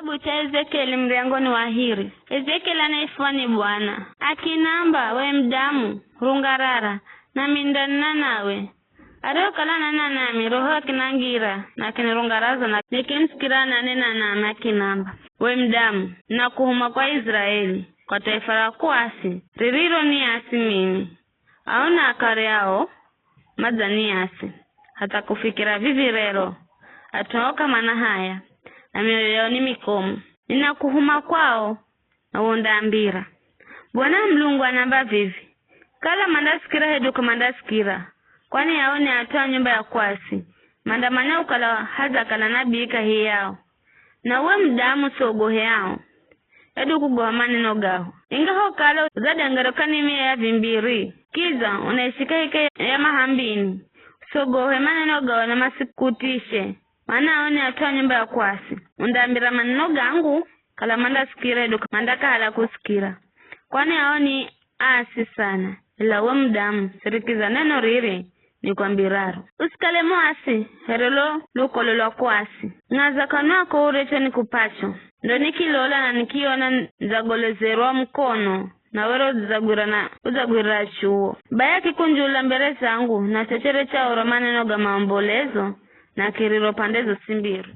Kitabu cha Ezekieli mlangoni wa hiri. Ezekieli anaifani Bwana. Akinamba we mdamu, rungarara, na mindana nawe. Kalana nami, roho kinangira, na kinirungaraza na nikimsikira na nena nami akinamba. We mdamu, na kuhuma kwa Israeli, kwa taifa la kuasi, ririro ni asi mimi. Aona akari yao, madhani asi. Hata kufikira vivirero, atoka mana haya. Na mioyo yao ni mikomu. Ninakuhuma kwao na uondambira. Bwana Mlungu anamba vivi. Kala mandasikira heduka mandasikira. Kwani yaone atoa nyumba ya kwasi. Mandamana ukala haza kala nabika hii yao. Na uwe mdamu sogohe yao. Heduku gohamani no gaho. Inga ho kala uzade angarokani mea ya vimbiri. Kiza unaisika hike ya mahambini. Sogohe mani no gaho na masikutishe. Mana aone atoa nyumba ya kwasi. Undambira maneno gangu. Kala manda sikira edu. Mandaka hala kusikira. Kwani aoni asi sana. Ila uwe mdamu. Sirikiza neno riri. Ni kwa mbiraru. Usikale mwasi. Herolo lukololo kwasi. Ngaza kanua kwa urecho ni kupacho. Ndo nikilola na nikiona zagolezerwa mkono. Na wero uzagwira chuo. Baya kikunjula mbere zangu. Na chechere cha uromane noga maombolezo. Na kiriro pandezo simbiru.